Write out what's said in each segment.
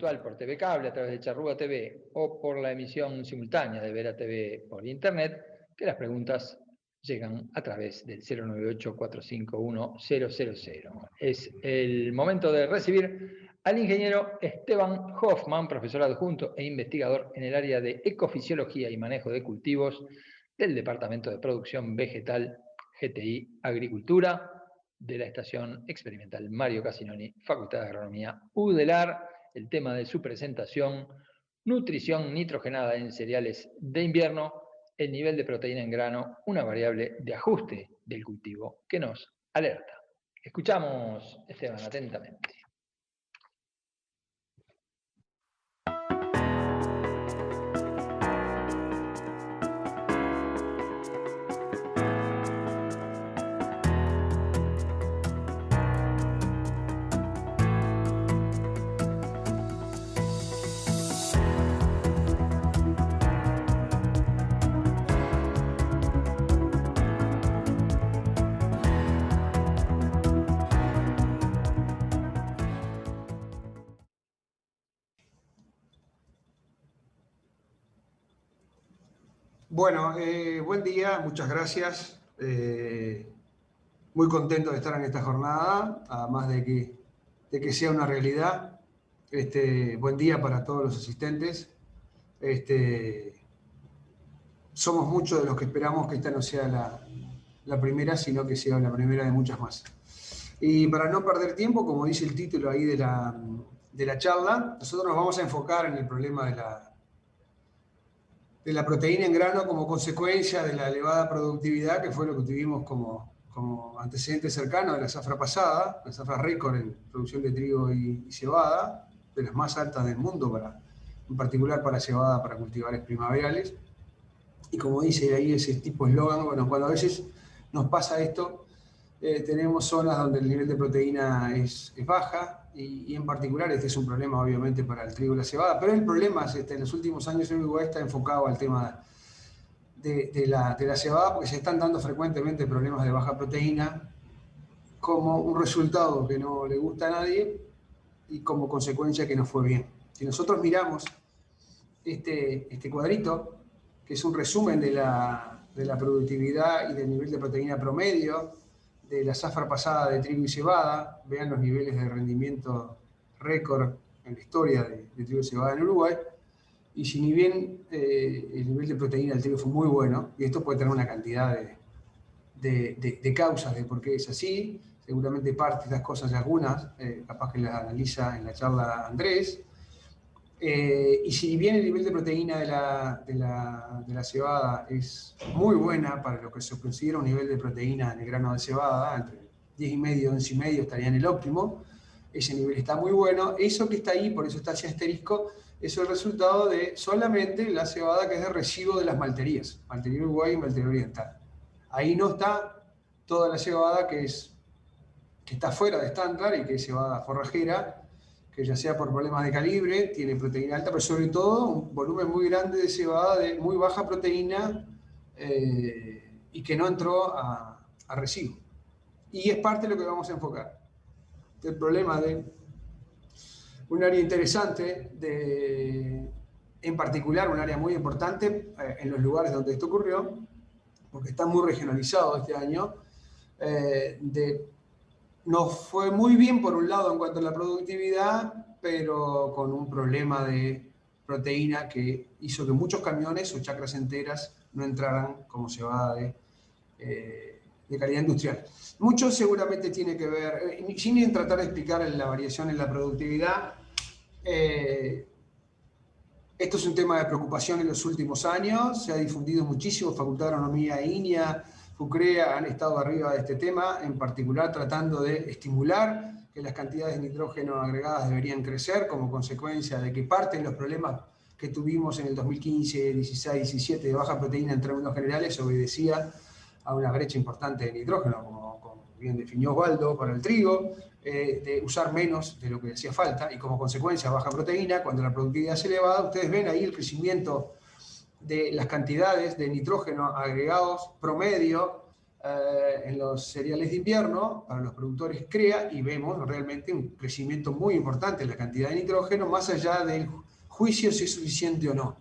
habitual por TV Cable a través de Charrúa TV o por la emisión simultánea de Vera TV por Internet, que las preguntas llegan a través del 098-451-000. Es el momento de recibir al ingeniero Esteban Hoffman, profesor adjunto e investigador en el área de ecofisiología y manejo de cultivos del Departamento de Producción Vegetal GTI Agricultura de la Estación Experimental Mario Casinoni, Facultad de Agronomía UDELAR. El tema de su presentación: nutrición nitrogenada en cereales de invierno, el nivel de proteína en grano, una variable de ajuste del cultivo que nos alerta. Escuchamos, Esteban, atentamente. Bueno, buen día, muchas gracias. Muy contento de estar en esta jornada, además de que sea una realidad. Buen día para todos los asistentes. Somos muchos de los que esperamos que esta no sea la primera, sino que sea la primera de muchas más. Y para no perder tiempo, como dice el título ahí de la charla, nosotros nos vamos a enfocar en el problema de la proteína en grano como consecuencia de la elevada productividad, que fue lo que tuvimos como antecedente cercano de la zafra pasada, la zafra récord en producción de trigo y cebada, de las más altas del mundo, en particular para cebada para cultivares primaverales. Y como dice ahí ese tipo de eslogan, bueno, cuando a veces nos pasa esto, tenemos zonas donde el nivel de proteína es baja, y en particular este es un problema obviamente para el trigo y la cebada, pero el problema es en los últimos años en Uruguay está enfocado al tema de la cebada, porque se están dando frecuentemente problemas de baja proteína como un resultado que no le gusta a nadie y como consecuencia que no fue bien. Si nosotros miramos este cuadrito, que es un resumen de la productividad y del nivel de proteína promedio de la zafra pasada de trigo y cebada, vean los niveles de rendimiento récord en la historia de trigo y cebada en Uruguay, y si ni bien el nivel de proteína del trigo fue muy bueno, y esto puede tener una cantidad de causas de por qué es así, seguramente parte de estas cosas y algunas, capaz que las analiza en la charla Andrés, y si bien el nivel de proteína de la cebada es muy buena para lo que se considera un nivel de proteína en el grano de cebada, entre 10,5 y 11,5 estaría en el óptimo, ese nivel está muy bueno. Eso que está ahí, por eso está ese asterisco, es el resultado de solamente la cebada que es de residuo de las malterías, Maltería Uruguay y Maltería Oriental. Ahí no está toda la cebada que está fuera de estándar y que es cebada forrajera, que ya sea por problemas de calibre, tiene proteína alta, pero sobre todo un volumen muy grande de cebada de muy baja proteína y que no entró a residuo. Y es parte de lo que vamos a enfocar. El problema de un área interesante, en particular un área muy importante en los lugares donde esto ocurrió, porque está muy regionalizado este año, nos fue muy bien por un lado en cuanto a la productividad, pero con un problema de proteína que hizo que muchos camiones o chacras enteras no entraran como cebada de calidad industrial. Mucho seguramente tiene que ver, sin tratar de explicar la variación en la productividad, esto es un tema de preocupación en los últimos años, se ha difundido muchísimo, Facultad de Agronomía, INIA, FUCREA han estado arriba de este tema, en particular tratando de estimular que las cantidades de nitrógeno agregadas deberían crecer como consecuencia de que parte de los problemas que tuvimos en el 2015, 16, 17 de baja proteína en términos generales obedecía a una brecha importante de nitrógeno, como bien definió Osvaldo para el trigo, de usar menos de lo que hacía falta y como consecuencia baja proteína. Cuando la productividad es elevada, ustedes ven ahí el crecimiento de las cantidades de nitrógeno agregados promedio en los cereales de invierno para los productores CREA y vemos realmente un crecimiento muy importante en la cantidad de nitrógeno, más allá del juicio si es suficiente o no.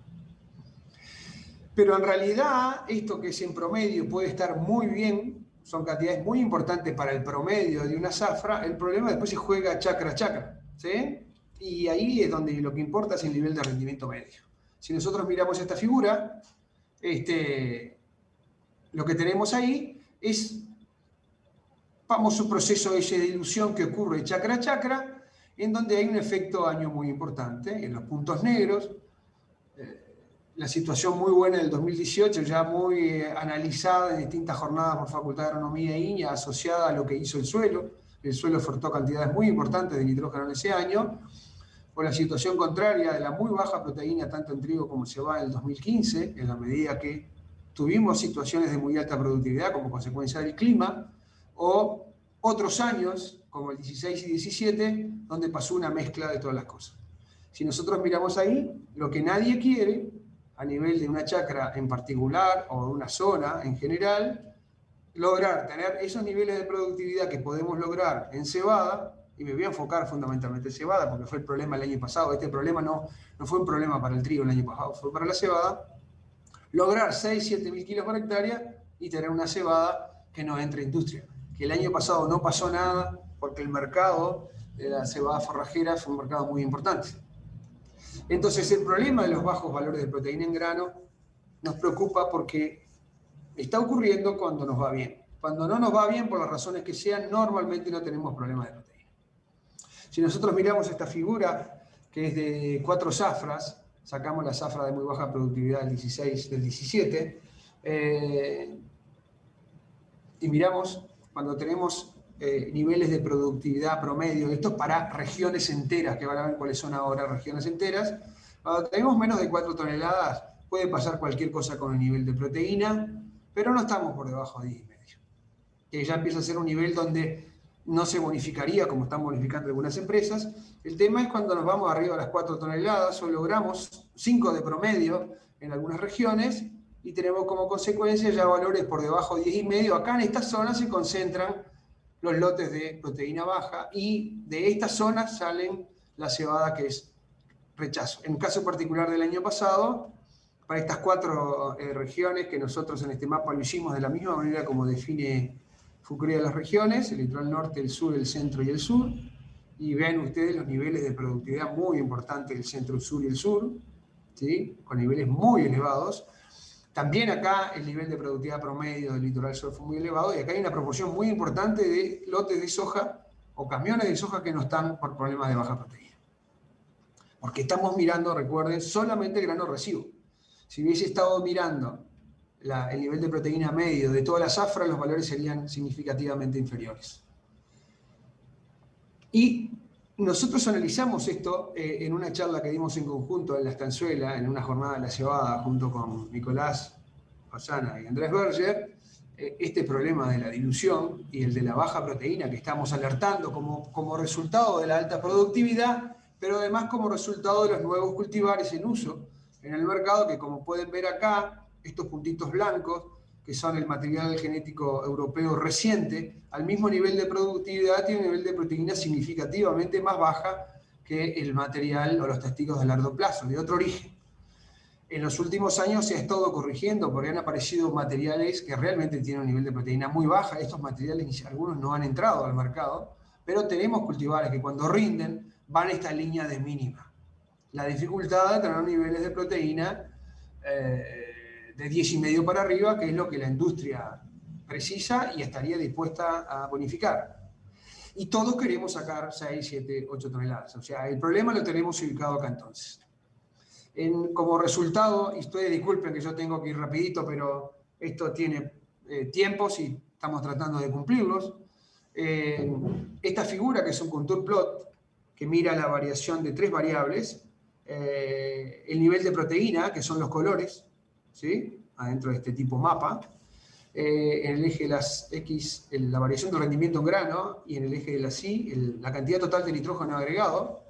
Pero en realidad, esto que es en promedio puede estar muy bien, son cantidades muy importantes para el promedio de una zafra, el problema después se juega chacra a chacra, ¿sí? Y ahí es donde lo que importa es el nivel de rendimiento medio. Si nosotros miramos esta figura, lo que tenemos ahí es famoso proceso de dilución que ocurre chacra a chacra, en donde hay un efecto año muy importante, en los puntos negros, la situación muy buena del 2018, ya muy analizada en distintas jornadas por Facultad de Agronomía e INEA, asociada a lo que hizo el suelo. El suelo ofertó cantidades muy importantes de nitrógeno en ese año, o la situación contraria de la muy baja proteína tanto en trigo como cebada en el 2015, en la medida que tuvimos situaciones de muy alta productividad como consecuencia del clima, o otros años, como el 16 y 17, donde pasó una mezcla de todas las cosas. Si nosotros miramos ahí, lo que nadie quiere, a nivel de una chacra en particular o de una zona en general, lograr tener esos niveles de productividad que podemos lograr en cebada, y me voy a enfocar fundamentalmente en cebada, porque fue el problema el año pasado, este problema no fue un problema para el trigo el año pasado, fue para la cebada, lograr 6-7 mil kilos por hectárea y tener una cebada que no entre a industria. Que el año pasado no pasó nada, porque el mercado de la cebada forrajera fue un mercado muy importante. Entonces, el problema de los bajos valores de proteína en grano nos preocupa porque está ocurriendo cuando nos va bien. Cuando no nos va bien, por las razones que sean, normalmente no tenemos problemas de proteína. Si nosotros miramos esta figura, que es de 4 zafras, sacamos la zafra de muy baja productividad del 16, del 17, y miramos cuando tenemos niveles de productividad promedio, esto es para regiones enteras, que van a ver cuáles son ahora regiones enteras. Cuando tenemos menos de 4 toneladas, puede pasar cualquier cosa con el nivel de proteína, pero no estamos por debajo de 10,5. Que ya empieza a ser un nivel donde no se bonificaría como están bonificando algunas empresas. El tema es cuando nos vamos arriba de las 4 toneladas o logramos 5 de promedio en algunas regiones y tenemos como consecuencia ya valores por debajo de 10,5. Acá en esta zona se concentran los lotes de proteína baja y de esta zona salen la cebada que es rechazo. En el caso particular del año pasado, para estas 4 regiones que nosotros en este mapa lo hicimos de la misma manera como define Fucrea las regiones, el litoral norte, el sur, el centro y el sur, y vean ustedes los niveles de productividad muy importantes del centro, el sur y el sur, ¿sí? Con niveles muy elevados. También acá el nivel de productividad promedio del litoral sur fue muy elevado, y acá hay una proporción muy importante de lotes de soja o camiones de soja que no están por problemas de baja proteína. Porque estamos mirando, recuerden, solamente el grano residuo. Si hubiese estado mirando el nivel de proteína medio de toda la zafra, los valores serían significativamente inferiores. Y nosotros analizamos esto en una charla que dimos en conjunto en La Estanzuela, en una jornada de la cebada, junto con Nicolás Pasana y Andrés Berger, este problema de la dilución y el de la baja proteína que estamos alertando como resultado de la alta productividad, pero además como resultado de los nuevos cultivares en uso en el mercado, que como pueden ver acá, estos puntitos blancos, que son el material genético europeo reciente, al mismo nivel de productividad tiene un nivel de proteína significativamente más baja que el material o los testigos de largo plazo, de otro origen. En los últimos años se ha estado corrigiendo porque han aparecido materiales que realmente tienen un nivel de proteína muy baja. Estos materiales, algunos no han entrado al mercado, pero tenemos cultivares que cuando rinden van a esta línea de mínima. La dificultad de tener niveles de proteína de 10,5 para arriba, que es lo que la industria precisa y estaría dispuesta a bonificar. Y todos queremos sacar 6, 7, 8 toneladas. O sea, el problema lo tenemos ubicado acá entonces. Como resultado, y ustedes disculpen que yo tengo que ir rapidito, pero esto tiene tiempos y estamos tratando de cumplirlos. Esta figura, que es un contour plot, que mira la variación de 3 variables, el nivel de proteína, que son los colores, ¿sí? Adentro de este tipo mapa, en el eje de las X, la variación del rendimiento en grano, y en el eje de las Y, la cantidad total de nitrógeno agregado,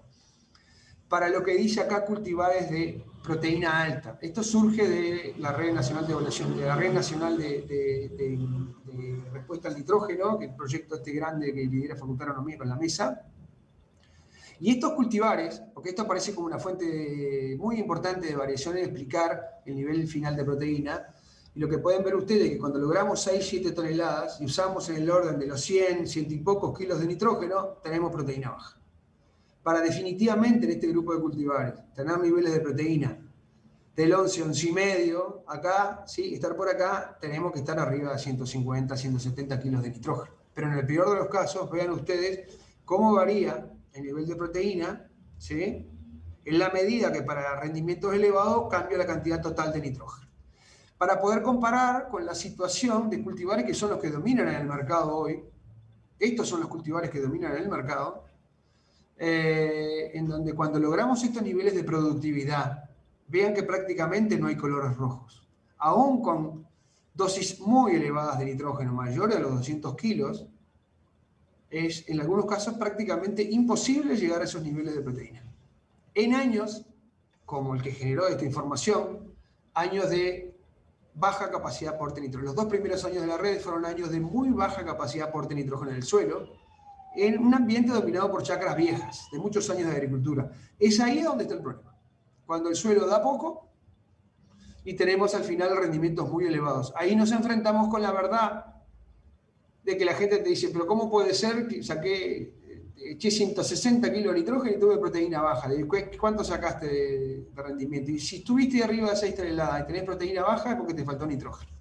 para lo que dice acá cultivares de proteína alta. Esto surge de la Red Nacional de Evaluación, de la Red Nacional de Total Nitrógeno, que es el proyecto este grande que lidera Facultad de Agronomía con la mesa. Y estos cultivares, porque esto parece como una fuente muy importante de variación en explicar el nivel final de proteína, y lo que pueden ver ustedes es que cuando logramos 6-7 toneladas y usamos en el orden de los 100 y pocos kilos de nitrógeno, tenemos proteína baja. Para definitivamente en este grupo de cultivares tener niveles de proteína del 11, 11,5, acá, ¿sí? Estar por acá, tenemos que estar arriba de 150, 170 kilos de nitrógeno. Pero en el peor de los casos, vean ustedes cómo varía el nivel de proteína, ¿sí? En la medida que para rendimientos elevados cambia la cantidad total de nitrógeno. Para poder comparar con la situación de cultivares que son los que dominan en el mercado hoy, estos son los cultivares que dominan en el mercado, en donde cuando logramos estos niveles de productividad, vean que prácticamente no hay colores rojos. Aún con dosis muy elevadas de nitrógeno, mayores a los 200 kilos, es en algunos casos prácticamente imposible llegar a esos niveles de proteína. En años, como el que generó esta información, años de baja capacidad de aporte de nitrógeno. Los 2 primeros años de la red fueron años de muy baja capacidad de aporte de nitrógeno en el suelo, en un ambiente dominado por chacras viejas, de muchos años de agricultura. Es ahí donde está el problema. Cuando el suelo da poco y tenemos al final rendimientos muy elevados. Ahí nos enfrentamos con la verdad de que la gente te dice, pero ¿cómo puede ser que eché 160 kilos de nitrógeno y tuve proteína baja? Le digo, ¿cuánto sacaste de rendimiento? Y si estuviste arriba de 6 toneladas y tenés proteína baja es porque te faltó nitrógeno.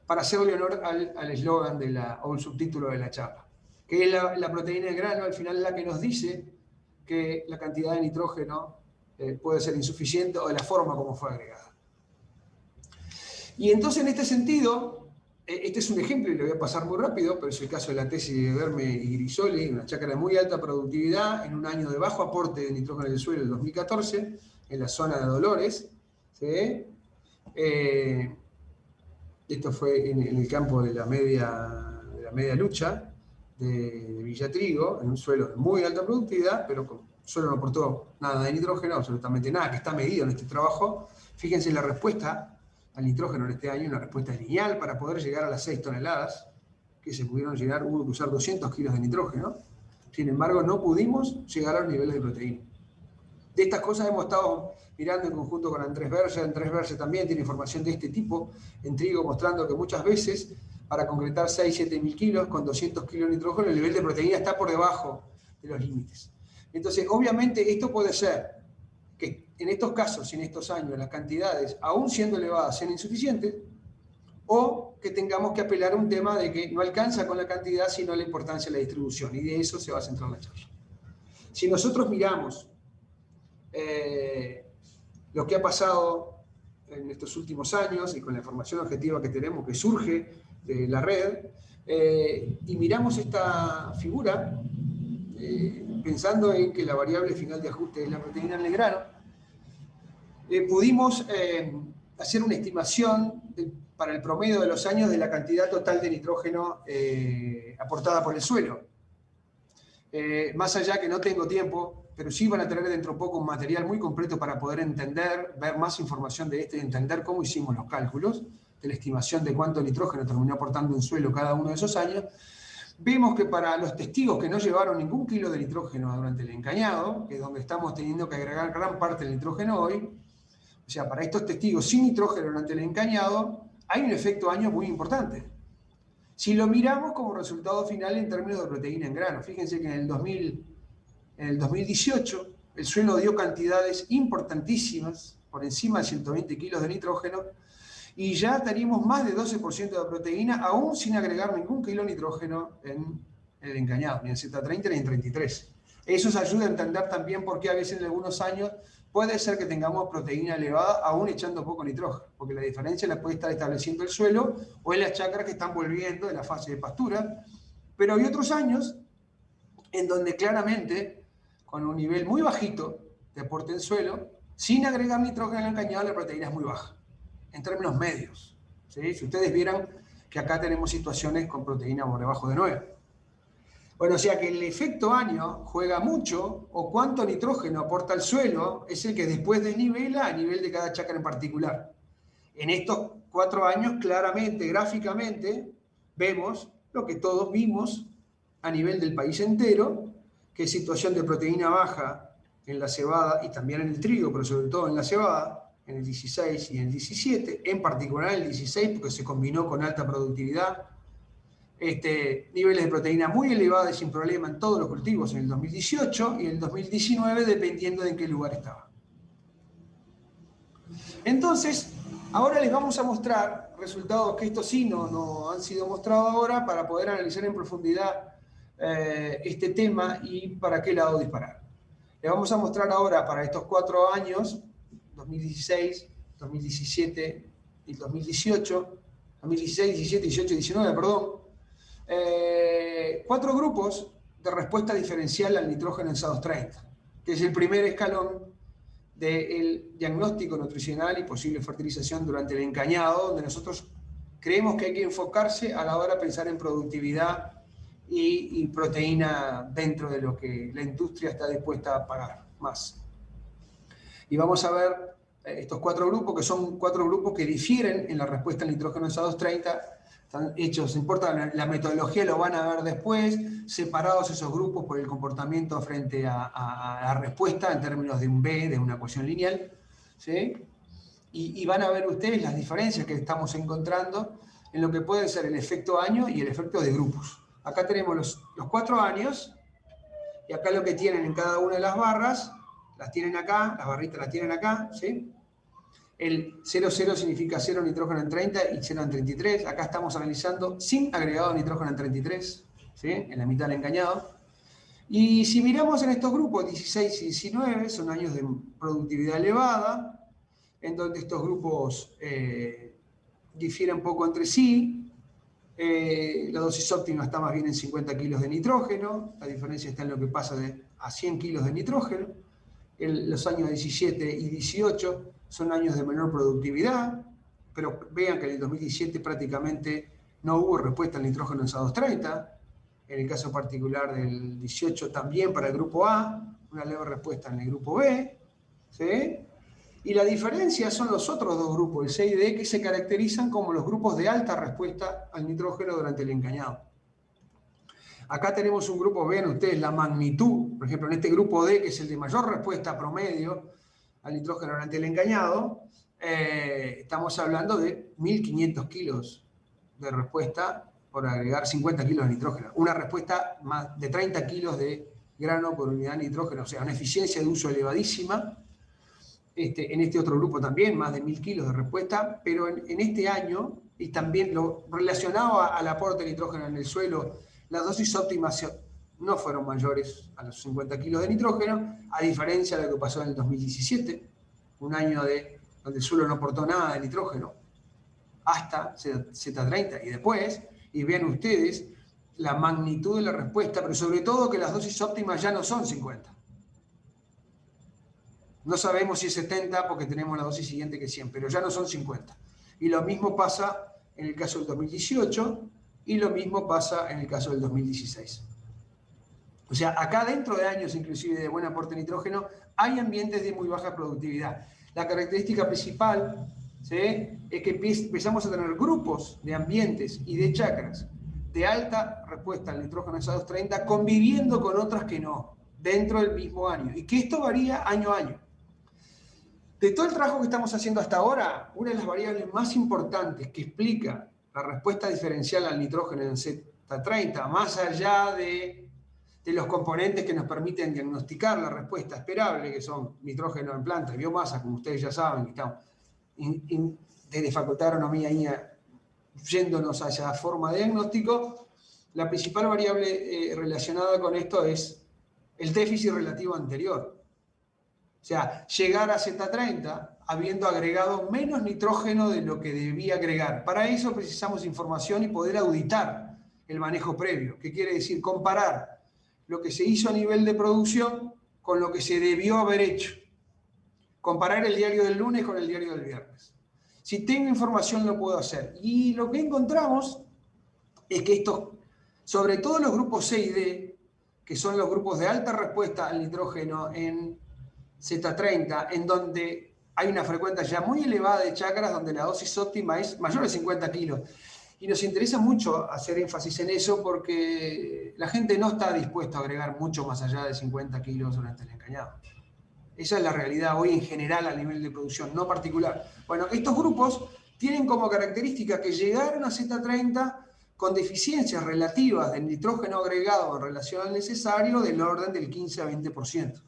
Para hacerle honor al eslogan o el subtítulo de la charla, que es la proteína en grano, al final es la que nos dice que la cantidad de nitrógeno puede ser insuficiente o de la forma como fue agregada. Y entonces en este sentido, este es un ejemplo y lo voy a pasar muy rápido, pero es el caso de la tesis de Verme y Grisoli, una chácara de muy alta productividad en un año de bajo aporte de nitrógeno en el suelo, el 2014, en la zona de Dolores. ¿Sí? Esto fue en el campo de la media lucha de Villatrigo, en un suelo de muy alta productividad, pero con suelo no aportó nada de nitrógeno, absolutamente nada, que está medido en este trabajo. Fíjense la respuesta al nitrógeno en este año, una respuesta lineal para poder llegar a las 6 toneladas, que se pudieron llegar, hubo que usar 200 kilos de nitrógeno. Sin embargo, no pudimos llegar a los niveles de proteína. De estas cosas hemos estado mirando en conjunto con Andrés Berger. Andrés Berger también tiene información de este tipo en trigo, mostrando que muchas veces para concretar 6-7 mil kilos con 200 kilos de nitrógeno, el nivel de proteína está por debajo de los límites. Entonces, obviamente, esto puede ser que en estos casos, en estos años, las cantidades, aún siendo elevadas, sean insuficientes, o que tengamos que apelar a un tema de que no alcanza con la cantidad, sino la importancia de la distribución, y de eso se va a centrar la charla. Si nosotros miramos lo que ha pasado en estos últimos años y con la información objetiva que tenemos que surge de la red, y miramos esta figura, pensando en que la variable final de ajuste es la proteína en el grano, pudimos hacer una estimación para el promedio de los años de la cantidad total de nitrógeno aportada por el suelo. Más allá que no tengo tiempo, pero sí van a tener dentro de poco un material muy completo para poder entender, ver más información de esto y entender cómo hicimos los cálculos de la estimación de cuánto nitrógeno terminó aportando un suelo cada uno de esos años. Vemos que para los testigos que no llevaron ningún kilo de nitrógeno durante el encañado, que es donde estamos teniendo que agregar gran parte del nitrógeno hoy, o sea, para estos testigos sin nitrógeno durante el encañado, hay un efecto año muy importante. Si lo miramos como resultado final en términos de proteína en grano, fíjense que en el 2018 el suelo dio cantidades importantísimas, por encima de 120 kilos de nitrógeno, y ya teníamos más de 12% de proteína, aún sin agregar ningún kilo de nitrógeno en el encañado, ni en Z30 ni en 33. Eso nos ayuda a entender también por qué a veces en algunos años puede ser que tengamos proteína elevada aún echando poco nitrógeno, porque la diferencia la puede estar estableciendo el suelo o en las chacras que están volviendo de la fase de pastura. Pero hay otros años en donde claramente, con un nivel muy bajito de aporte en suelo, sin agregar nitrógeno en el encañado, la proteína es muy baja, en términos medios. ¿Sí? Si ustedes vieran que acá tenemos situaciones con proteína por debajo de 9. Bueno, o sea que el efecto año juega mucho, o cuánto nitrógeno aporta el suelo, es el que después desnivela a nivel de cada chacra en particular. En estos 4 años, claramente, gráficamente, vemos lo que todos vimos a nivel del país entero, que es situación de proteína baja en la cebada y también en el trigo, pero sobre todo en la cebada, en el 16 y en el 17, en particular en el 16 porque se combinó con alta productividad, niveles de proteína muy elevados y sin problema en todos los cultivos en el 2018 y en el 2019 dependiendo de en qué lugar estaba. Entonces, ahora les vamos a mostrar resultados que estos sí no han sido mostrados ahora para poder analizar en profundidad este tema y para qué lado disparar. Les vamos a mostrar ahora para estos 4 años, 2016, 2017 y 2018, 2016, 17, 18 y 19, perdón, 4 grupos de respuesta diferencial al nitrógeno en SADOS-30, que es el primer escalón del diagnóstico nutricional y posible fertilización durante el encañado, donde nosotros creemos que hay que enfocarse a la hora de pensar en productividad y proteína dentro de lo que la industria está dispuesta a pagar más. Y vamos a ver estos 4 grupos, que son 4 grupos que difieren en la respuesta al nitrógeno en SADOS-30. Están hechos, no importa la metodología, lo van a ver después, separados esos grupos por el comportamiento frente a la respuesta en términos de un B, de una ecuación lineal, ¿sí? Y van a ver ustedes las diferencias que estamos encontrando en lo que puede ser el efecto año y el efecto de grupos. Acá tenemos los 4 años, y acá lo que tienen en cada una de las barras, las tienen acá, las barritas las tienen acá, ¿sí? El 0,0 significa 0 nitrógeno en 30 y 0 en 33. Acá estamos analizando sin agregado de nitrógeno en 33, ¿sí? En la mitad del engañado. Y si miramos en estos grupos, 16 y 19, son años de productividad elevada, en donde estos grupos difieren un poco entre sí. La dosis óptima está más bien en 50 kilos de nitrógeno, la diferencia está en lo que pasa a 100 kilos de nitrógeno. Los años 17 y 18 son años de menor productividad, pero vean que en el 2017 prácticamente no hubo respuesta al nitrógeno en SADOS-30. En el caso particular del 18 también para el grupo A, una leve respuesta en el grupo B, ¿sí? Y la diferencia son los otros 2 grupos, el C y D, que se caracterizan como los grupos de alta respuesta al nitrógeno durante el encañado. Acá tenemos un grupo, vean ustedes la magnitud, por ejemplo, en este grupo D, que es el de mayor respuesta promedio al nitrógeno durante el encañado, estamos hablando de 1.500 kilos de respuesta por agregar 50 kilos de nitrógeno. Una respuesta más de 30 kilos de grano por unidad de nitrógeno, o sea, una eficiencia de uso elevadísima. En este otro grupo también, más de 1.000 kilos de respuesta, pero en este año, y también lo relacionado al aporte de nitrógeno en el suelo, las dosis óptimas no fueron mayores a los 50 kilos de nitrógeno, a diferencia de lo que pasó en el 2017, un año donde el suelo no aportó nada de nitrógeno, hasta Z30 y después, y vean ustedes la magnitud de la respuesta, pero sobre todo que las dosis óptimas ya no son 50. No sabemos si es 70 porque tenemos la dosis siguiente que es 100, pero ya no son 50. Y lo mismo pasa en el caso del 2018 y lo mismo pasa en el caso del 2016. O sea, acá dentro de años inclusive de buen aporte de nitrógeno hay ambientes de muy baja productividad. La característica principal, ¿sí?, es que empezamos a tener grupos de ambientes y de chacras de alta respuesta al nitrógeno en SADOS-30 conviviendo con otras que no, dentro del mismo año. Y que esto varía año a año. De todo el trabajo que estamos haciendo hasta ahora, una de las variables más importantes que explica la respuesta diferencial al nitrógeno en Z30, más allá de los componentes que nos permiten diagnosticar la respuesta esperable, que son nitrógeno en planta y biomasa, como ustedes ya saben, que estamos desde Facultad de Agronomía yéndonos hacia forma de diagnóstico, la principal variable relacionada con esto es el déficit relativo anterior. O sea, llegar a Z30 habiendo agregado menos nitrógeno de lo que debía agregar. Para eso precisamos información y poder auditar el manejo previo. ¿Qué quiere decir? Comparar lo que se hizo a nivel de producción con lo que se debió haber hecho. Comparar el diario del lunes con el diario del viernes. Si tengo información lo puedo hacer. Y lo que encontramos es que estos, sobre todo los grupos C y D, que son los grupos de alta respuesta al nitrógeno en Z30, en donde hay una frecuencia ya muy elevada de chacras, donde la dosis óptima es mayor de 50 kilos. Y nos interesa mucho hacer énfasis en eso porque la gente no está dispuesta a agregar mucho más allá de 50 kilos durante el encañado. Esa es la realidad hoy en general a nivel de producción, no particular. Bueno, estos grupos tienen como característica que llegaron a Z30 con deficiencias relativas del nitrógeno agregado en relación al necesario del orden del 15 a 20%,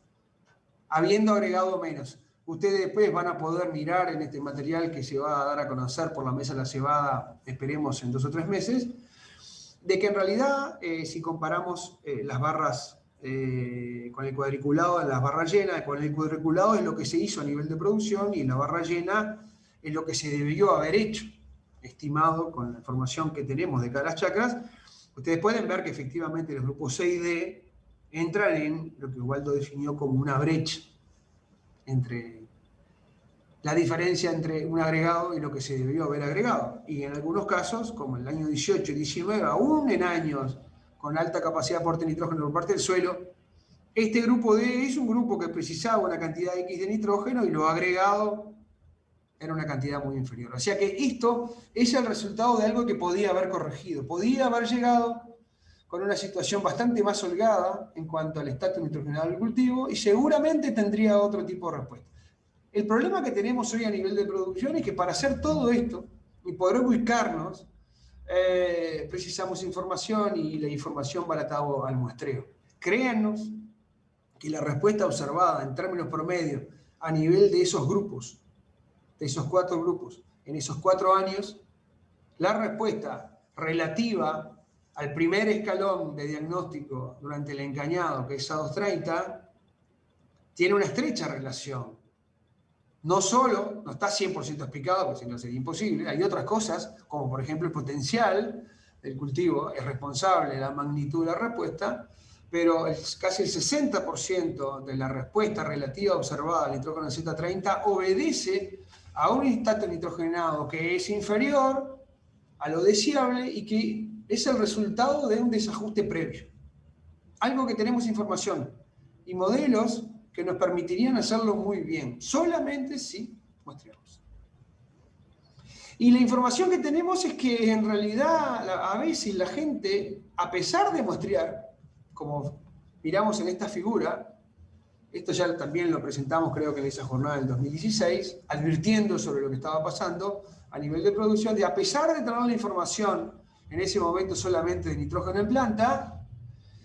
habiendo agregado menos. Ustedes después van a poder mirar en este material que se va a dar a conocer por la Mesa de la Cebada, esperemos en 2 o 3 meses, de que en realidad, si comparamos las barras con el cuadriculado, las barras llenas, con el cuadriculado es lo que se hizo a nivel de producción y la barra llena es lo que se debió haber hecho, estimado con la información que tenemos de cada las chacras. Ustedes pueden ver que efectivamente los grupos C y D entran en lo que Waldo definió como una brecha entre la diferencia entre un agregado y lo que se debió haber agregado. Y en algunos casos, como en el año 18 y 19, aún en años con alta capacidad de aporte de nitrógeno por parte del suelo, este grupo D es un grupo que precisaba una cantidad X de nitrógeno y lo agregado era una cantidad muy inferior. O sea que esto es el resultado de algo que podía haber corregido. Podía haber llegado con una situación bastante más holgada en cuanto al estatus nitrogenado del cultivo y seguramente tendría otro tipo de respuesta. El problema que tenemos hoy a nivel de producción es que para hacer todo esto y poder ubicarnos, precisamos información y la información va atado al muestreo. Créannos que la respuesta observada en términos promedios a nivel de esos grupos, de esos 4 grupos, en esos 4 años, la respuesta relativa al primer escalón de diagnóstico durante el encañado, que es A230, tiene una estrecha relación. No solo, no está 100% explicado, porque si no sería imposible, hay otras cosas, como por ejemplo el potencial del cultivo es responsable de la magnitud de la respuesta, pero casi el 60% de la respuesta relativa observada al nitrógeno Z30 obedece a un estatus nitrogenado que es inferior a lo deseable y que es el resultado de un desajuste previo. Algo que tenemos información y modelos que nos permitirían hacerlo muy bien, solamente si muestreamos. Y la información que tenemos es que en realidad a veces la gente, a pesar de muestrear, como miramos en esta figura, esto ya también lo presentamos creo que en esa jornada del 2016, advirtiendo sobre lo que estaba pasando a nivel de producción, de a pesar de tener la información en ese momento solamente de nitrógeno en planta,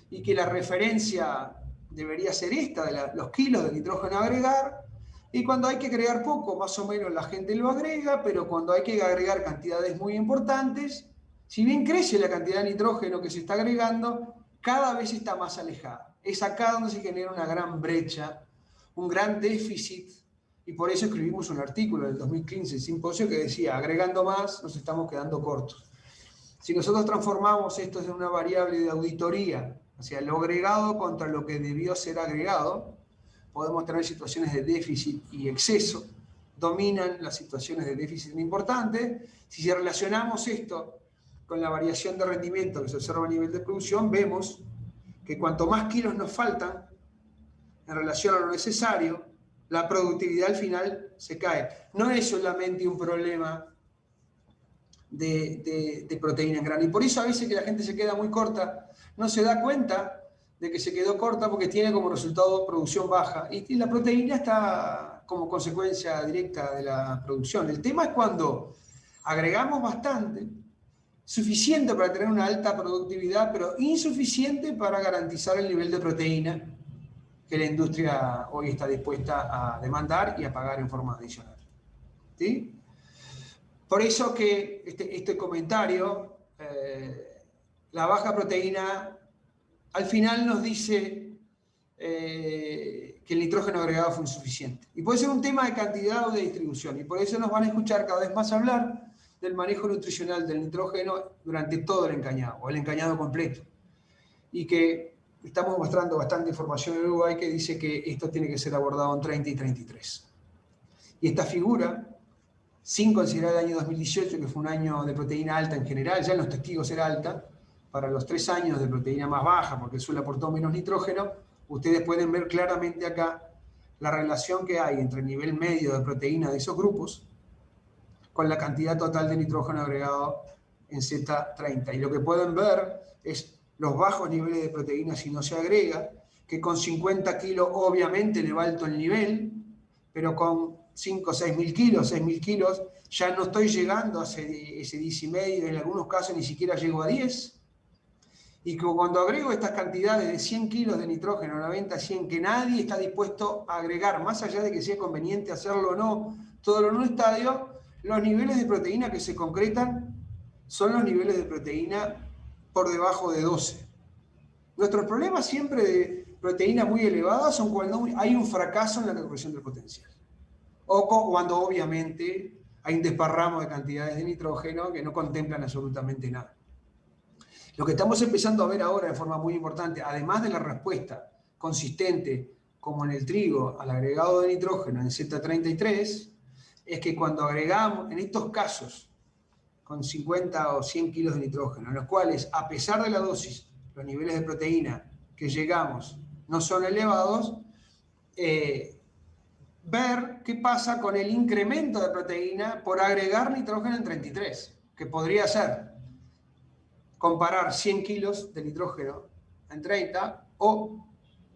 y que la referencia debería ser esta, de los kilos de nitrógeno a agregar, y cuando hay que agregar poco, más o menos la gente lo agrega, pero cuando hay que agregar cantidades muy importantes, si bien crece la cantidad de nitrógeno que se está agregando, cada vez está más alejada. Es acá donde se genera una gran brecha, un gran déficit, y por eso escribimos un artículo en el 2015, el simposio, que decía, agregando más, nos estamos quedando cortos. Si nosotros transformamos esto en una variable de auditoría, o sea, lo agregado contra lo que debió ser agregado, podemos tener situaciones de déficit y exceso, dominan las situaciones de déficit importantes. Si relacionamos esto con la variación de rendimiento que se observa a nivel de producción, vemos que cuanto más kilos nos faltan en relación a lo necesario, la productividad al final se cae. No es solamente un problema de proteína en grano. Y por eso a veces que la gente se queda muy corta, no se da cuenta de que se quedó corta porque tiene como resultado producción baja. Y la proteína está como consecuencia directa de la producción. El tema es cuando agregamos bastante, suficiente para tener una alta productividad, pero insuficiente para garantizar el nivel de proteína que la industria hoy está dispuesta a demandar y a pagar en forma adicional. ¿Sí? Por eso que este comentario, la baja proteína, al final nos dice que el nitrógeno agregado fue insuficiente. Y puede ser un tema de cantidad o de distribución. Y por eso nos van a escuchar cada vez más hablar del manejo nutricional del nitrógeno durante todo el encañado, o el encañado completo. Y que estamos mostrando bastante información en Uruguay que dice que esto tiene que ser abordado en 30 y 33. Y esta figura, sin considerar el año 2018, que fue un año de proteína alta en general, ya en los testigos era alta, para los 3 años de proteína más baja, porque el suelo aportó menos nitrógeno, ustedes pueden ver claramente acá la relación que hay entre el nivel medio de proteína de esos grupos con la cantidad total de nitrógeno agregado en Z30. Y lo que pueden ver es los bajos niveles de proteína si no se agrega, que con 50 kilos obviamente le va alto el nivel, pero con 5 o 6.000 kilos, 6.000 kilos, ya no estoy llegando a ese 10,5, en algunos casos ni siquiera llego a 10. Y que cuando agrego estas cantidades de 100 kilos de nitrógeno, 90, 100, que nadie está dispuesto a agregar, más allá de que sea conveniente hacerlo o no, todo en un estadio, los niveles de proteína que se concretan son los niveles de proteína por debajo de 12. Nuestros problemas siempre de proteína muy elevada son cuando hay un fracaso en la calculación del potencial. O cuando obviamente hay un desparramo de cantidades de nitrógeno que no contemplan absolutamente nada. Lo que estamos empezando a ver ahora de forma muy importante, además de la respuesta consistente, como en el trigo, al agregado de nitrógeno en Z33, es que cuando agregamos, en estos casos, con 50 o 100 kilos de nitrógeno, en los cuales, a pesar de la dosis, los niveles de proteína que llegamos no son elevados, ver qué pasa con el incremento de proteína por agregar nitrógeno en 33, que podría ser comparar 100 kilos de nitrógeno en 30 o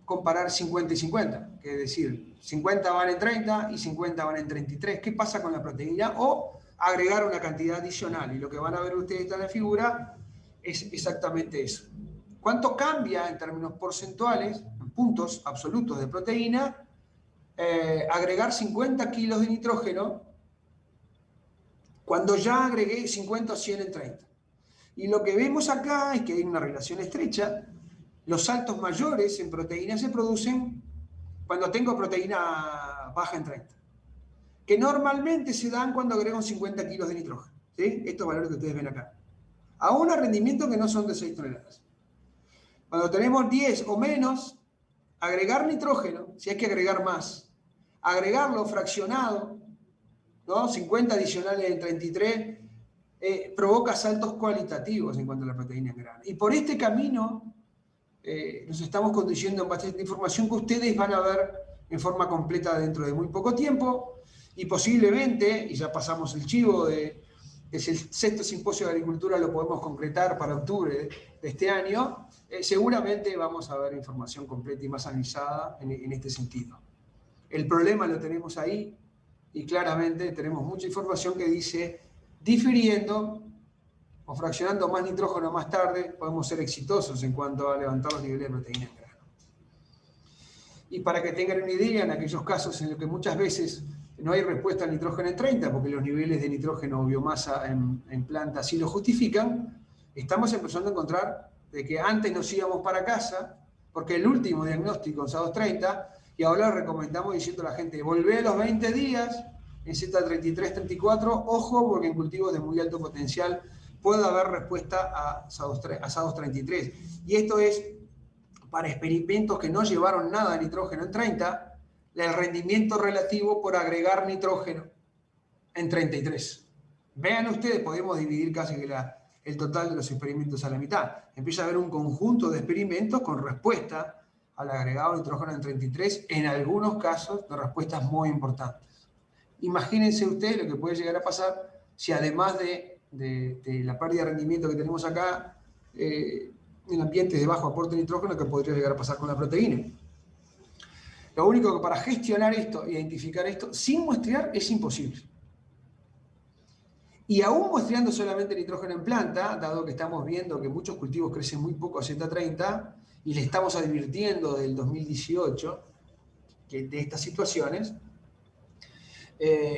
comparar 50 y 50, que es decir, 50 van en 30 y 50 van en 33. ¿Qué pasa con la proteína? O agregar una cantidad adicional. Y lo que van a ver ustedes en la figura es exactamente eso. ¿Cuánto cambia en términos porcentuales, en puntos absolutos de proteína, agregar 50 kilos de nitrógeno cuando ya agregué 50 o 100 en 30? Y lo que vemos acá es que hay una relación estrecha. Los saltos mayores en proteína se producen cuando tengo proteína baja en 30, que normalmente se dan cuando agrego 50 kilos de nitrógeno. ¿Sí? Estos valores que ustedes ven acá. Aún a rendimientos que no son de 6 toneladas. Cuando tenemos 10 o menos, agregar nitrógeno, si hay que agregar más, agregarlo fraccionado, ¿no? 50 adicionales en 33, provoca saltos cualitativos en cuanto a la proteína en grano. Y por este camino nos estamos conduciendo en base a esta información que ustedes van a ver en forma completa dentro de muy poco tiempo, y posiblemente, y ya pasamos el chivo, es el 6º simposio de agricultura, lo podemos concretar para octubre de este año, seguramente vamos a ver información completa y más analizada en este sentido. El problema lo tenemos ahí, y claramente tenemos mucha información que dice, difiriendo o fraccionando más nitrógeno más tarde, podemos ser exitosos en cuanto a levantar los niveles de proteína en grano. Y para que tengan una idea, en aquellos casos en los que muchas veces no hay respuesta al nitrógeno en 30, porque los niveles de nitrógeno o biomasa en plantas sí lo justifican, estamos empezando a encontrar de que antes nos íbamos para casa, porque el último diagnóstico en SADOS30, y ahora recomendamos diciendo a la gente, volvé a los 20 días en Z33, 34, ojo, porque en cultivos de muy alto potencial puede haber respuesta a SADOS33. Y esto es para experimentos que no llevaron nada de nitrógeno en 30, el rendimiento relativo por agregar nitrógeno en 33. Vean ustedes, podemos dividir casi que el total de los experimentos a la mitad. Empieza a haber un conjunto de experimentos con respuesta al agregado de nitrógeno en 33, en algunos casos de respuestas muy importantes. Imagínense ustedes lo que puede llegar a pasar si además de la pérdida de rendimiento que tenemos acá, en ambientes de bajo aporte de nitrógeno, que podría llegar a pasar con la proteína. Lo único que para gestionar esto, identificar esto, sin muestrear es imposible. Y aún muestreando solamente nitrógeno en planta, dado que estamos viendo que muchos cultivos crecen muy poco a Z30, y le estamos advirtiendo del 2018 de estas situaciones,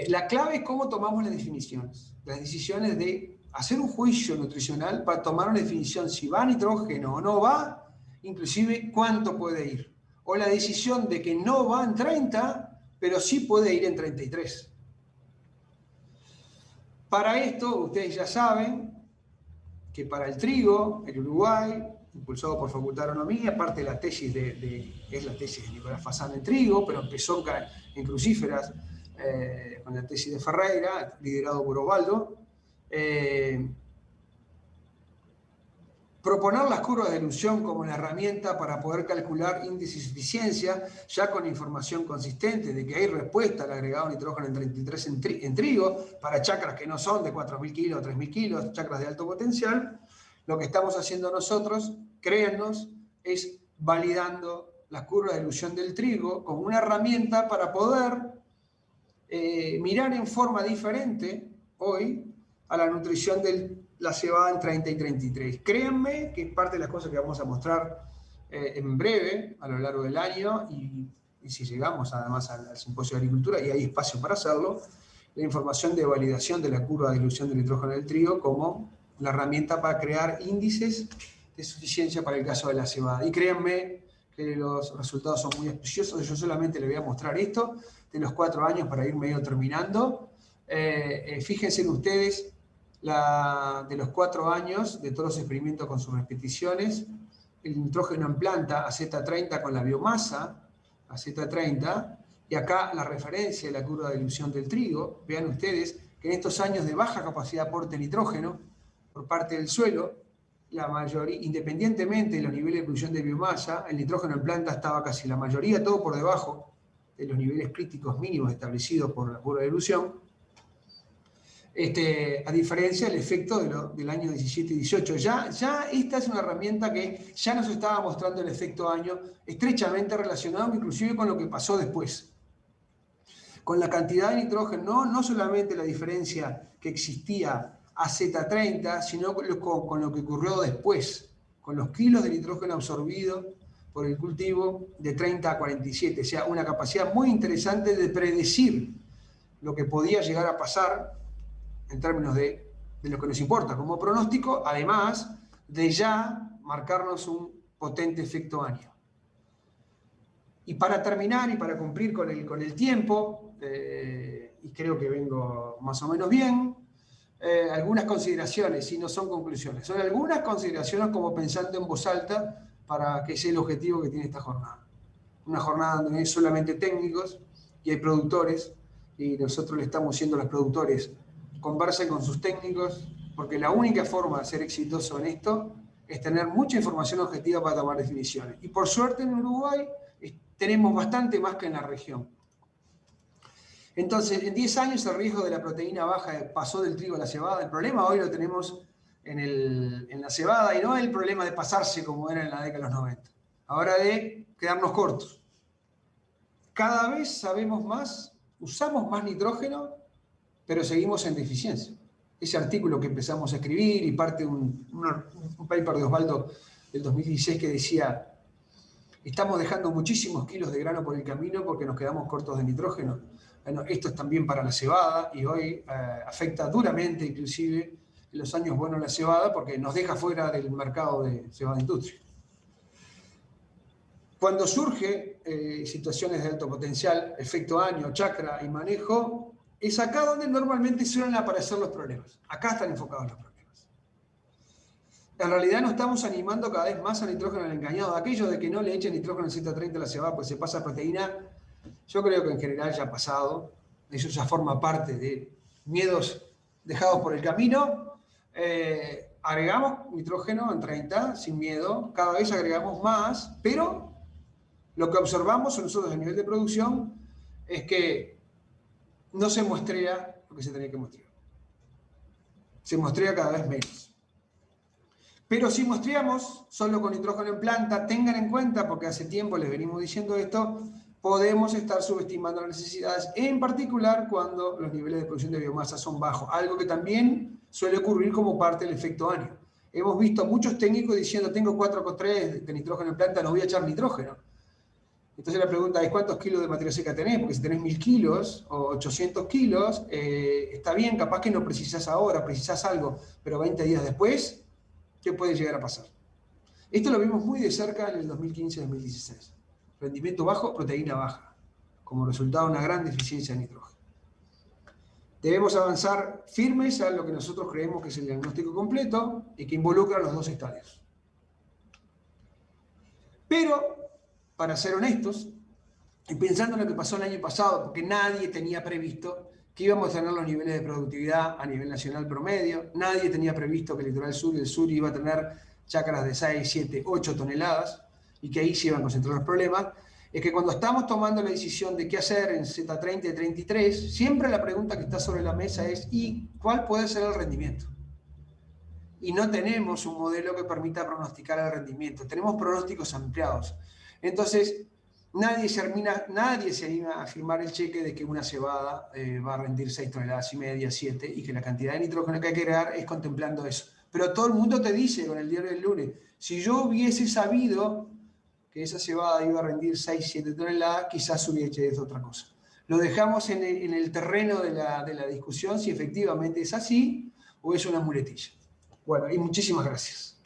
la clave es cómo tomamos las definiciones. Las decisiones de hacer un juicio nutricional para tomar una definición si va nitrógeno o no va, inclusive cuánto puede ir. O la decisión de que no va en 30, pero sí puede ir en 33. Para esto, ustedes ya saben que para el trigo, el Uruguay, impulsado por Facultad de Agronomía, parte de la tesis es la tesis de Nicolás Fasán en trigo, pero empezó en crucíferas con la tesis de Ferreira, liderado por Osvaldo, Proponer las curvas de dilución como la herramienta para poder calcular índice de suficiencia, ya con información consistente de que hay respuesta al agregado nitrógeno en 33 en trigo, para chacras que no son de 4.000 kilos, 3.000 kilos, chacras de alto potencial. Lo que estamos haciendo nosotros, créannos, es validando las curvas de dilución del trigo como una herramienta para poder mirar en forma diferente hoy a la nutrición de la cebada en 30 y 33. Créanme que es parte de las cosas que vamos a mostrar en breve, a lo largo del año, y si llegamos además al Simposio de Agricultura, y hay espacio para hacerlo, la información de validación de la curva de dilución del nitrógeno del trigo como la herramienta para crear índices de suficiencia para el caso de la cebada. Y créanme que los resultados son muy auspiciosos. Yo solamente les voy a mostrar esto de los 4 años para ir medio terminando. Fíjense en ustedes, de los 4 años, de todos los experimentos con sus repeticiones, el nitrógeno en planta a Z30 con la biomasa a Z30, y acá la referencia de la curva de dilución del trigo. Vean ustedes que en estos años de baja capacidad de aporte de nitrógeno por parte del suelo, la mayoría, independientemente de los niveles de producción de biomasa, el nitrógeno en planta estaba casi la mayoría, todo por debajo de los niveles críticos mínimos establecidos por la curva de dilución. A diferencia del efecto del año 17 y 18. Ya esta es una herramienta que ya nos estaba mostrando el efecto año, estrechamente relacionado inclusive con lo que pasó después. Con la cantidad de nitrógeno, no solamente la diferencia que existía a Z30, sino con lo que ocurrió después, con los kilos de nitrógeno absorbido por el cultivo de 30 a 47. O sea, una capacidad muy interesante de predecir lo que podía llegar a pasar en términos de lo que nos importa como pronóstico, además de ya marcarnos un potente efecto año. Y para terminar y para cumplir con el tiempo, y creo que vengo más o menos bien, algunas consideraciones, y no son conclusiones, son algunas consideraciones como pensando en voz alta para que sea el objetivo que tiene esta jornada. Una jornada donde no hay solamente técnicos y hay productores, y nosotros le estamos diciendo a los productores: conversen con sus técnicos, porque la única forma de ser exitoso en esto es tener mucha información objetiva para tomar definiciones. Y por suerte en Uruguay tenemos bastante más que en la región. Entonces, en 10 años el riesgo de la proteína baja pasó del trigo a la cebada. El problema hoy lo tenemos en la cebada, y no el problema de pasarse como era en la década de los 90. Ahora de quedarnos cortos. Cada vez sabemos más, usamos más nitrógeno, pero seguimos en deficiencia. Ese artículo que empezamos a escribir y parte de un paper de Osvaldo del 2016 que decía: estamos dejando muchísimos kilos de grano por el camino porque nos quedamos cortos de nitrógeno. Bueno, esto es también para la cebada, y hoy afecta duramente inclusive en los años buenos la cebada, porque nos deja fuera del mercado de cebada industria. Cuando surge situaciones de alto potencial, efecto año, chacra y manejo, es acá donde normalmente suelen aparecer los problemas. Acá están enfocados los problemas. En realidad nos estamos animando cada vez más a nitrógeno al engañado. Aquello de que no le echen nitrógeno en Z30 a la cebada pues se pasa a proteína, yo creo que en general ya ha pasado. Eso ya forma parte de miedos dejados por el camino. Agregamos nitrógeno en 30 sin miedo, cada vez agregamos más, pero lo que observamos nosotros a nivel de producción es que no se muestrea lo que se tenía que mostrar. Se muestrea cada vez menos. Pero si muestreamos solo con nitrógeno en planta, tengan en cuenta, porque hace tiempo les venimos diciendo esto, podemos estar subestimando las necesidades, en particular cuando los niveles de producción de biomasa son bajos, algo que también suele ocurrir como parte del efecto año. Hemos visto a muchos técnicos diciendo: tengo 4,3 de nitrógeno en planta, no voy a echar nitrógeno. Entonces la pregunta es: ¿cuántos kilos de materia seca tenés? Porque si tenés 1000 kilos o 800 kilos, está bien, capaz que no precisás ahora, precisás algo, pero 20 días después, ¿qué puede llegar a pasar? Esto lo vimos muy de cerca en el 2015-2016. Rendimiento bajo, proteína baja, como resultado de una gran deficiencia de nitrógeno. Debemos avanzar firmes a lo que nosotros creemos que es el diagnóstico completo y que involucra los 2 estadios. Pero, para ser honestos, y pensando en lo que pasó el año pasado, porque nadie tenía previsto que íbamos a tener los niveles de productividad a nivel nacional promedio, nadie tenía previsto que el litoral sur y el sur iba a tener chacras de 6, 7, 8 toneladas, y que ahí se iban a concentrar los problemas, es que cuando estamos tomando la decisión de qué hacer en Z30 y 33, siempre la pregunta que está sobre la mesa es ¿y cuál puede ser el rendimiento? Y no tenemos un modelo que permita pronosticar el rendimiento, tenemos pronósticos ampliados. Entonces, nadie se anima a firmar el cheque de que una cebada va a rendir 6 toneladas y media, 7, y que la cantidad de nitrógeno que hay que agregar es contemplando eso. Pero todo el mundo te dice con el diario del lunes, si yo hubiese sabido que esa cebada iba a rendir 6, 7 toneladas, quizás hubiese hecho otra cosa. Lo dejamos en el terreno de la discusión si efectivamente es así o es una muletilla. Bueno, y muchísimas gracias.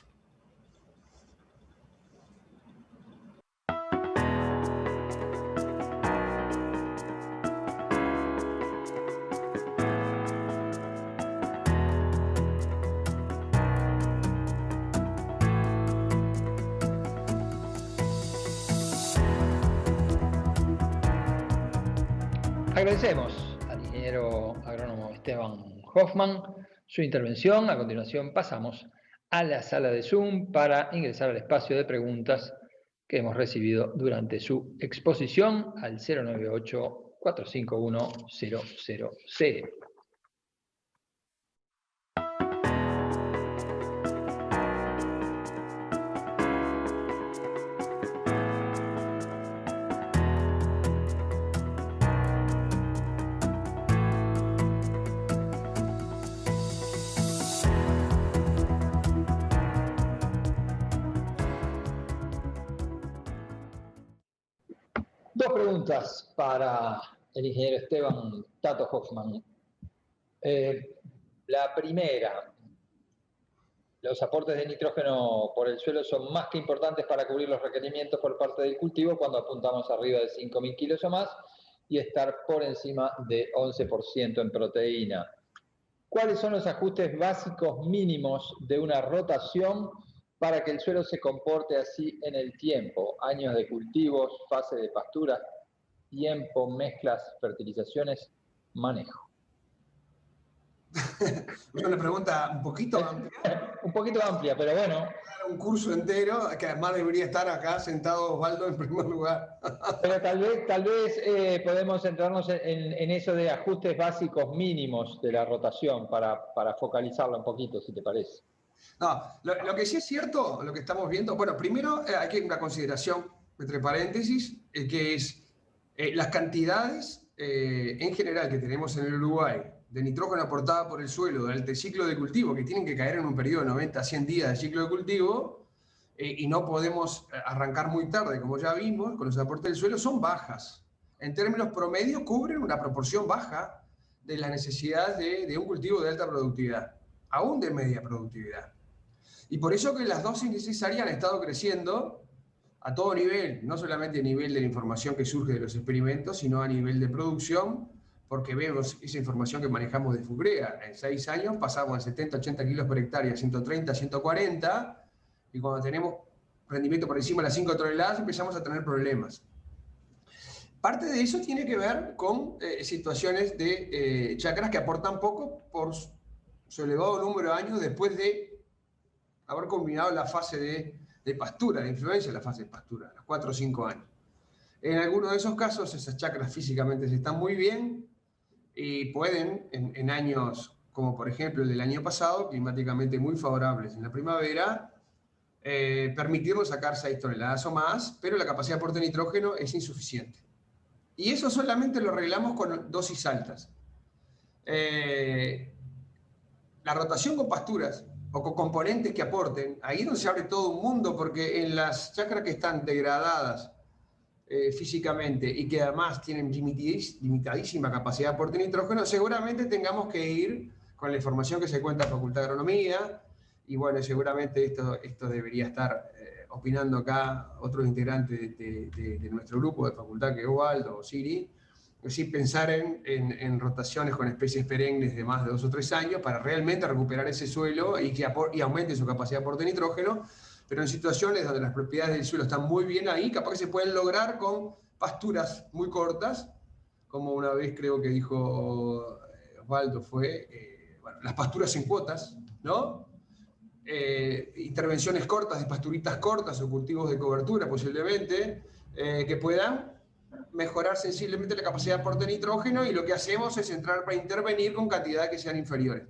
Agradecemos al ingeniero agrónomo Esteban Hoffman su intervención. A continuación pasamos a la sala de Zoom para ingresar al espacio de preguntas que hemos recibido durante su exposición al 098-451-000. Dos preguntas para el ingeniero Esteban Tato Hoffman. La primera, los aportes de nitrógeno por el suelo son más que importantes para cubrir los requerimientos por parte del cultivo cuando apuntamos arriba de 5.000 kilos o más y estar por encima de 11% en proteína. ¿Cuáles son los ajustes básicos mínimos de una rotación para que el suelo se comporte así en el tiempo? Años de cultivos, fase de pastura, tiempo, mezclas, fertilizaciones, manejo. Es una pregunta un poquito amplia. Un poquito amplia, pero bueno. Un curso entero, que además debería estar acá sentado Osvaldo en primer lugar. Pero tal vez podemos centrarnos en eso de ajustes básicos mínimos de la rotación para focalizarlo un poquito, si te parece. No, lo que sí es cierto, lo que estamos viendo, bueno, primero hay que una consideración, entre paréntesis, que es las cantidades en general que tenemos en el Uruguay de nitrógeno aportada por el suelo durante el ciclo de cultivo, que tienen que caer en un periodo de 90 a 100 días de ciclo de cultivo, y no podemos arrancar muy tarde, como ya vimos, con los aportes del suelo, son bajas. En términos promedio, cubren una proporción baja de la necesidad de un cultivo de alta productividad, aún de media productividad. Y por eso que las dosis necesarias han estado creciendo a todo nivel, no solamente a nivel de la información que surge de los experimentos, sino a nivel de producción, porque vemos esa información que manejamos de FUCREA. En 6 años pasamos de 70, 80 kilos por hectárea a 130, 140, y cuando tenemos rendimiento por encima de las 5 toneladas empezamos a tener problemas. Parte de eso tiene que ver con situaciones de chacras que aportan poco por su elevado número de años después de haber combinado la fase de pastura, de influencia de la fase de pastura, los 4 o 5 años. En algunos de esos casos, esas chacras físicamente están muy bien y pueden, en años como por ejemplo el del año pasado, climáticamente muy favorables en la primavera, permitirnos sacar 6 toneladas o más, pero la capacidad de aporte de nitrógeno es insuficiente. Y eso solamente lo arreglamos con dosis altas. La rotación con pasturas o con componentes que aporten, ahí es donde se abre todo un mundo, porque en las chacras que están degradadas físicamente y que además tienen limitadísima capacidad de aporte de nitrógeno, seguramente tengamos que ir con la información que se cuenta en la Facultad de Agronomía, y bueno, seguramente esto debería estar opinando acá otros integrantes de nuestro grupo de facultad, que es Osvaldo o Siri, es decir, pensar en rotaciones con especies perennes de más de 2 o 3 años para realmente recuperar ese suelo y aumente su capacidad de aporte de nitrógeno, pero en situaciones donde las propiedades del suelo están muy bien ahí, capaz que se pueden lograr con pasturas muy cortas, como una vez creo que dijo Osvaldo, fue bueno, las pasturas en cuotas, ¿no? intervenciones cortas de pasturitas cortas o cultivos de cobertura posiblemente, que puedan mejorar sensiblemente la capacidad de aporte de nitrógeno, y lo que hacemos es entrar para intervenir con cantidades que sean inferiores.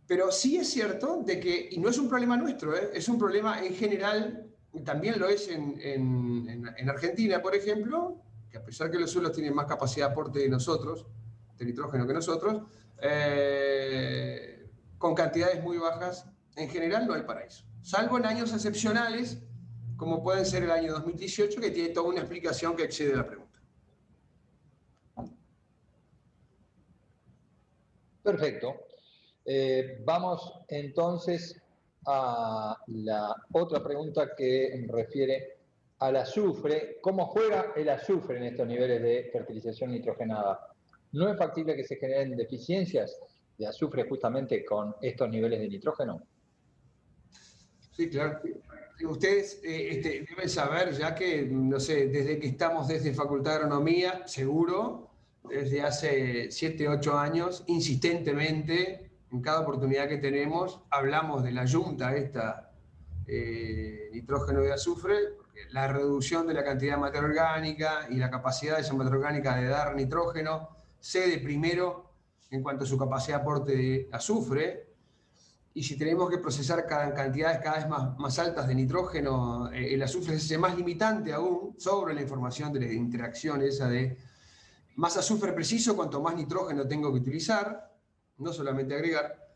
Pero sí es cierto de que, y no es un problema nuestro, es un problema en general, y también lo es en Argentina, por ejemplo, que a pesar que los suelos tienen más capacidad de aporte de nosotros, de nitrógeno que nosotros, con cantidades muy bajas, en general no hay paraíso. Salvo en años excepcionales, como pueden ser el año 2018, que tiene toda una explicación que excede la pregunta. Perfecto. Vamos entonces a la otra pregunta que refiere al azufre. ¿Cómo juega el azufre en estos niveles de fertilización nitrogenada? ¿No es factible que se generen deficiencias de azufre justamente con estos niveles de nitrógeno? Sí, claro. Ustedes deben saber ya que, no sé, desde que estamos desde Facultad de Agronomía, seguro, desde hace 7, 8 años, insistentemente, en cada oportunidad que tenemos, hablamos de la yunta esta, nitrógeno y azufre, porque la reducción de la cantidad de materia orgánica y la capacidad de esa materia orgánica de dar nitrógeno cede primero en cuanto a su capacidad de aporte de azufre. Y si tenemos que procesar cantidades cada vez más altas de nitrógeno, el azufre es más limitante aún sobre la información de la interacción esa de más azufre preciso, cuanto más nitrógeno tengo que utilizar, no solamente agregar.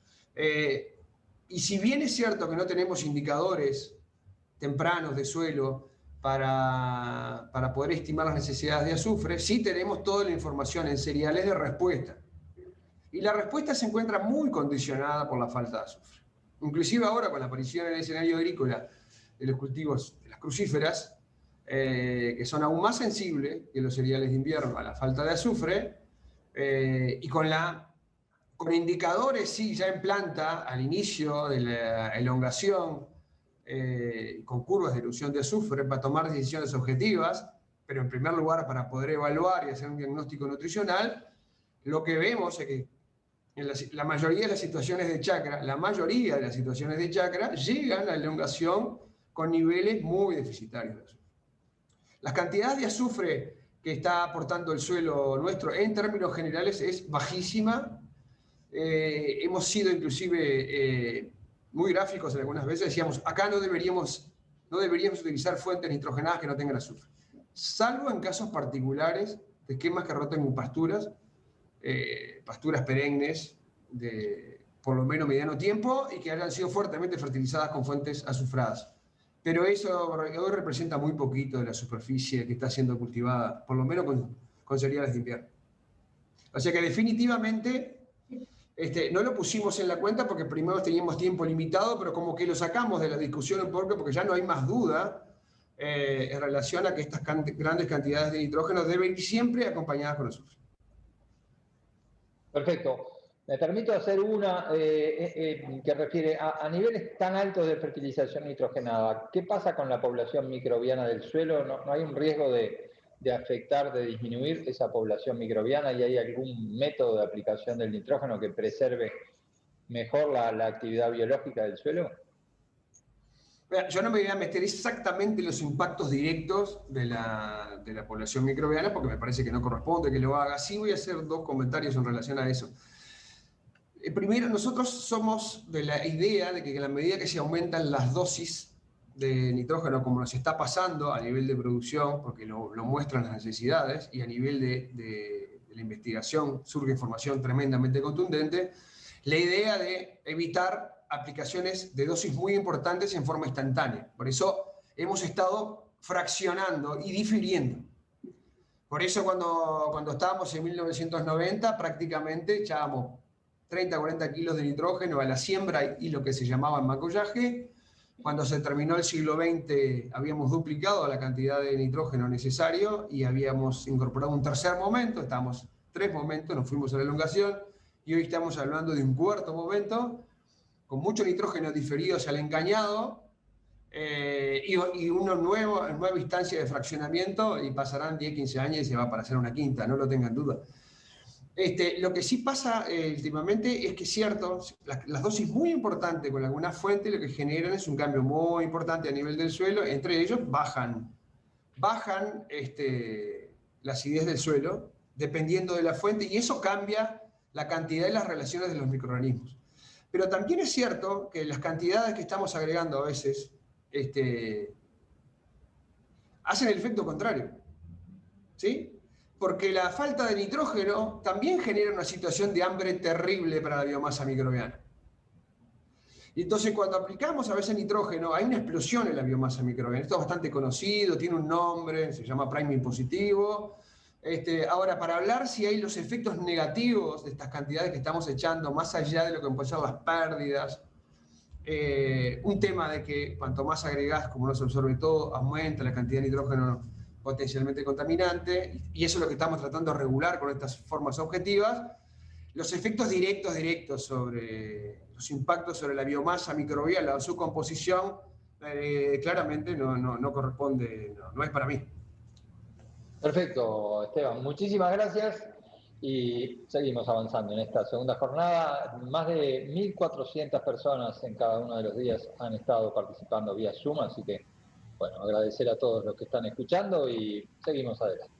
Y si bien es cierto que no tenemos indicadores tempranos de suelo para poder estimar las necesidades de azufre, sí tenemos toda la información en seriales de respuesta. Y la respuesta se encuentra muy condicionada por la falta de azufre. Inclusive ahora, con la aparición en el escenario agrícola de los cultivos de las crucíferas, que son aún más sensibles que los cereales de invierno a la falta de azufre, y con indicadores, sí, ya en planta, al inicio de la elongación, con curvas de dilución de azufre, para tomar decisiones objetivas, pero en primer lugar para poder evaluar y hacer un diagnóstico nutricional, lo que vemos es que en la mayoría de las situaciones de chacra, llegan a la elongación con niveles muy deficitarios de azufre. Las cantidades de azufre que está aportando el suelo nuestro en términos generales es bajísima. Hemos sido inclusive muy gráficos algunas veces, decíamos, acá no deberíamos utilizar fuentes nitrogenadas que no tengan azufre, salvo en casos particulares de esquemas que roten en pasturas perennes de por lo menos mediano tiempo y que hayan sido fuertemente fertilizadas con fuentes azufradas. Pero eso hoy representa muy poquito de la superficie que está siendo cultivada, por lo menos con cereales de invierno. O sea que definitivamente no lo pusimos en la cuenta porque primero teníamos tiempo limitado, pero como que lo sacamos de la discusión un poco porque ya no hay más duda en relación a que estas grandes cantidades de nitrógeno deben ir siempre acompañadas con azufre. Perfecto. Me permito hacer una que refiere a niveles tan altos de fertilización nitrogenada. ¿Qué pasa con la población microbiana del suelo? ¿No hay un riesgo de afectar, de disminuir esa población microbiana? ¿Y hay algún método de aplicación del nitrógeno que preserve mejor la actividad biológica del suelo? Yo no me voy a meter exactamente en los impactos directos de la población microbiana porque me parece que no corresponde que lo haga. Sí voy a hacer 2 comentarios en relación a eso. Primero, nosotros somos de la idea de que a la medida que se aumentan las dosis de nitrógeno, como nos está pasando a nivel de producción, porque lo muestran las necesidades, y a nivel de la investigación surge información tremendamente contundente, la idea de evitar aplicaciones de dosis muy importantes en forma instantánea. Por eso hemos estado fraccionando y difiriendo. Por eso cuando estábamos en 1990 prácticamente echábamos 30 a 40 kilos de nitrógeno a la siembra y lo que se llamaba macollaje. Cuando se terminó el siglo XX habíamos duplicado la cantidad de nitrógeno necesario y habíamos incorporado un tercer momento, estábamos 3 momentos, nos fuimos a la elongación y hoy estamos hablando de un 4º momento con mucho nitrógeno diferido hacia el encañado y una nueva instancia de fraccionamiento y pasarán 10, 15 años y se va a aparecer una quinta, no lo tengan duda. Lo que sí pasa últimamente es que es cierto, las dosis muy importantes con alguna fuente lo que generan es un cambio muy importante a nivel del suelo, entre ellos bajan la acidez del suelo, dependiendo de la fuente, y eso cambia la cantidad y las relaciones de los microorganismos. Pero también es cierto que las cantidades que estamos agregando a veces hacen el efecto contrario, ¿sí? Porque la falta de nitrógeno también genera una situación de hambre terrible para la biomasa microbiana. Y entonces cuando aplicamos a veces nitrógeno, hay una explosión en la biomasa microbiana. Esto es bastante conocido, tiene un nombre, se llama priming positivo. Ahora, para hablar si hay los efectos negativos de estas cantidades que estamos echando, más allá de lo que pueden ser las pérdidas, un tema de que cuanto más agregás, como no se absorbe todo, aumenta la cantidad de nitrógeno potencialmente contaminante, y eso es lo que estamos tratando de regular con estas formas objetivas. Los efectos directos sobre los impactos sobre la biomasa microbiana o su composición, claramente no corresponde, no es para mí. Perfecto, Esteban. Muchísimas gracias y seguimos avanzando en esta segunda jornada. Más de 1.400 personas en cada uno de los días han estado participando vía Zoom, así que, bueno, agradecer a todos los que están escuchando y seguimos adelante.